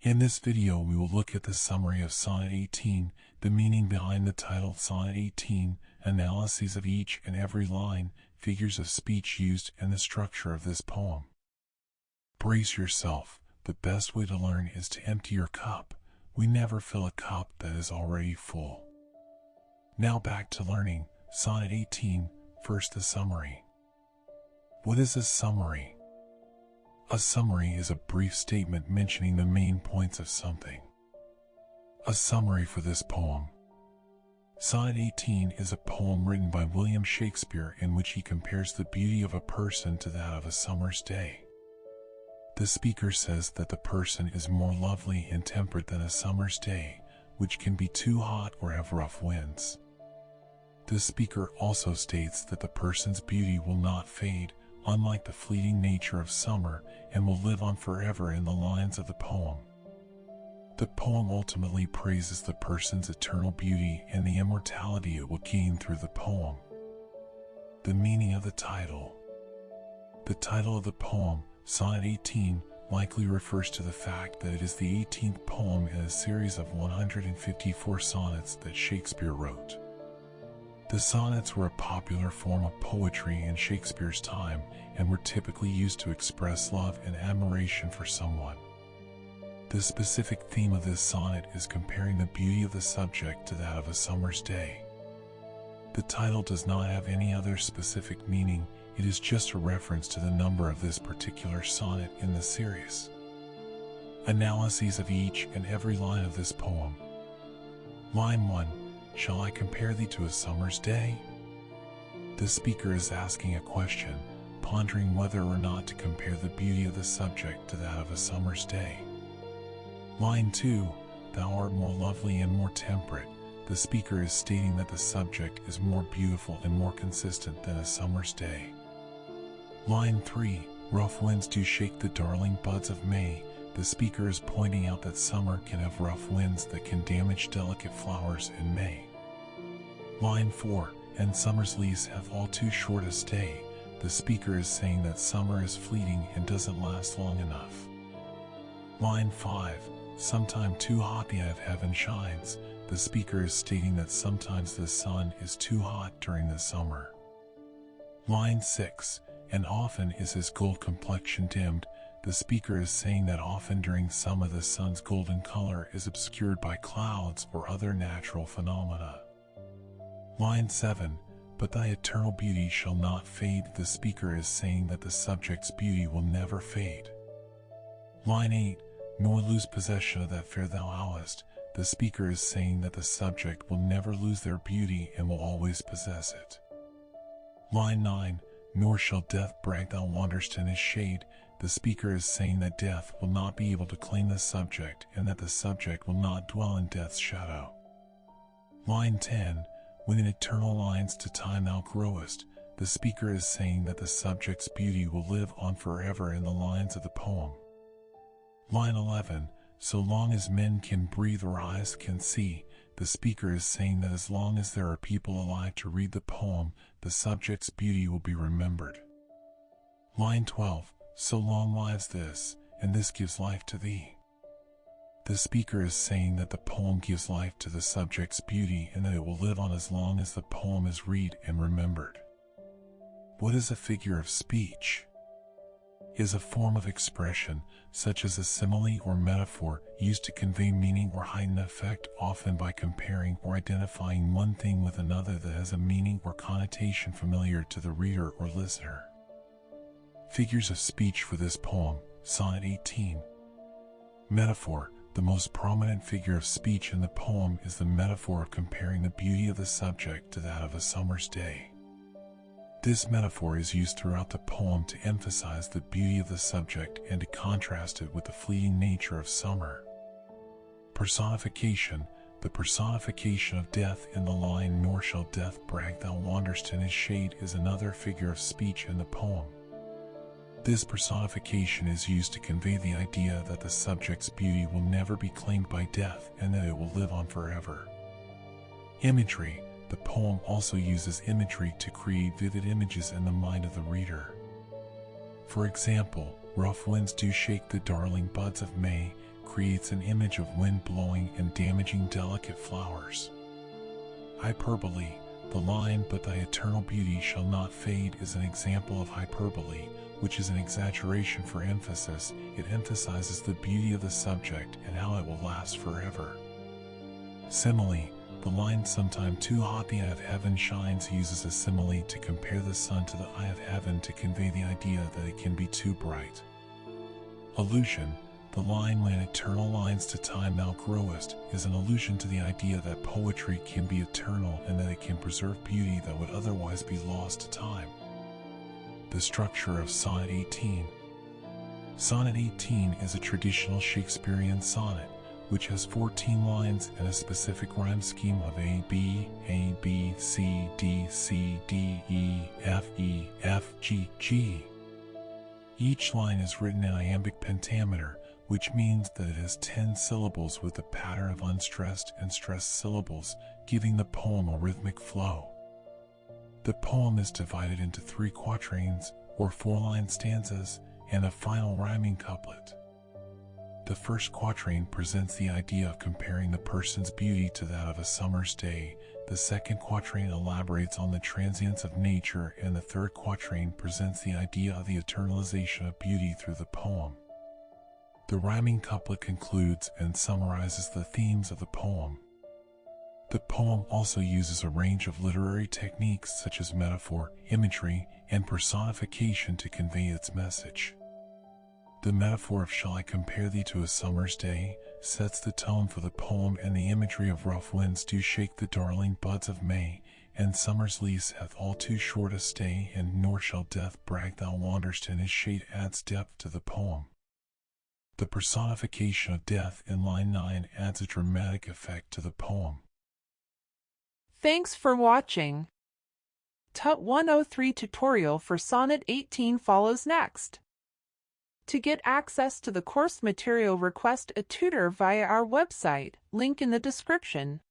In this video we will look at the summary of Sonnet 18, the meaning behind the title Sonnet 18, analyses of each and every line, figures of speech used, and the structure of this poem. Brace yourself, the best way to learn is to empty your cup. We never fill a cup that is already full. Now back to learning, Sonnet 18, first the summary. What is a summary? A summary is a brief statement mentioning the main points of something. A summary for this poem. Sonnet 18 is a poem written by William Shakespeare in which he compares the beauty of a person to that of a summer's day. The speaker says that the person is more lovely and temperate than a summer's day, which can be too hot or have rough winds. The speaker also states that the person's beauty will not fade, unlike the fleeting nature of summer, and will live on forever in the lines of the poem. The poem ultimately praises the person's eternal beauty and the immortality it will gain through the poem. The meaning of the title. The title of the poem, Sonnet 18, likely refers to the fact that it is the 18th poem in a series of 154 sonnets that Shakespeare wrote. The sonnets were a popular form of poetry in Shakespeare's time and were typically used to express love and admiration for someone. The specific theme of this sonnet is comparing the beauty of the subject to that of a summer's day. The title does not have any other specific meaning, it is just a reference to the number of this particular sonnet in the series. Analyses of each and every line of this poem. Line 1. Shall I compare thee to a summer's day? The speaker is asking a question, pondering whether or not to compare the beauty of the subject to that of a summer's day. Line 2. Thou art more lovely and more temperate. The speaker is stating that the subject is more beautiful and more consistent than a summer's day. Line 3. Rough winds do shake the darling buds of May. The speaker is pointing out that summer can have rough winds that can damage delicate flowers in May. Line 4. And summer's leaves have all too short a stay. The speaker is saying that summer is fleeting and doesn't last long enough. Line 5. Sometime too hot the eye of heaven shines. The speaker is stating that sometimes the sun is too hot during the summer. Line 6. And often is his gold complexion dimmed. The speaker is saying that often during summer the sun's golden color is obscured by clouds or other natural phenomena. Line 7. But thy eternal beauty shall not fade. The speaker is saying that the subject's beauty will never fade. Line 8. Nor lose possession of that fair thou owest. The speaker is saying that the subject will never lose their beauty and will always possess it. Line 9. Nor shall death brag thou wanderest in his shade. The speaker is saying that death will not be able to claim the subject and that the subject will not dwell in death's shadow. Line 10. When in eternal lines to time thou growest. The speaker is saying that the subject's beauty will live on forever in the lines of the poem. Line 11. So long as men can breathe or eyes can see. The speaker is saying that as long as there are people alive to read the poem, the subject's beauty will be remembered. Line 12. So long lives this, and this gives life to thee. The speaker is saying that the poem gives life to the subject's beauty and that it will live on as long as the poem is read and remembered. What is a figure of speech? It is a form of expression, such as a simile or metaphor, used to convey meaning or heighten effect, often by comparing or identifying one thing with another that has a meaning or connotation familiar to the reader or listener. Figures of speech for this poem, Sonnet 18. Metaphor. The most prominent figure of speech in the poem is the metaphor of comparing the beauty of the subject to that of a summer's day. This metaphor is used throughout the poem to emphasize the beauty of the subject and to contrast it with the fleeting nature of summer. Personification. The personification of death in the line "Nor shall death brag thou wanderest in his shade" is another figure of speech in the poem. This personification is used to convey the idea that the subject's beauty will never be claimed by death and that it will live on forever. Imagery. The poem also uses imagery to create vivid images in the mind of the reader. For example, rough winds do shake the darling buds of May, creates an image of wind blowing and damaging delicate flowers. Hyperbole, the line "but thy eternal beauty shall not fade" is an example of hyperbole, which is an exaggeration for emphasis. It emphasizes the beauty of the subject and how it will last forever. Simile, the line "sometime too hot the eye of heaven shines" uses a simile to compare the sun to the eye of heaven to convey the idea that it can be too bright. Allusion, the line "when eternal lines to time thou growest" is an allusion to the idea that poetry can be eternal and that it can preserve beauty that would otherwise be lost to time. The structure of Sonnet 18. Sonnet 18 is a traditional Shakespearean sonnet, which has 14 lines and a specific rhyme scheme of A, B, C, D, C, D, E, F, G, G. Each line is written in iambic pentameter, which means that it has 10 syllables with a pattern of unstressed and stressed syllables, giving the poem a rhythmic flow. The poem is divided into 3 quatrains, or 4-line stanzas, and a final rhyming couplet. The first quatrain presents the idea of comparing the person's beauty to that of a summer's day. The second quatrain elaborates on the transience of nature, and the third quatrain presents the idea of the eternalization of beauty through the poem. The rhyming couplet concludes and summarizes the themes of the poem. The poem also uses a range of literary techniques such as metaphor, imagery, and personification to convey its message. The metaphor of "shall I compare thee to a summer's day" sets the tone for the poem, and the imagery of "rough winds do shake the darling buds of May, and summer's lease hath all too short a stay, and nor shall death brag thou wanderst in his shade" adds depth to the poem. The personification of death in line 9 adds a dramatic effect to the poem. Thanks for watching. tut103 tutorial for Sonnet 18 follows next. To get access to the course material, request a tutor via our website, link in the description.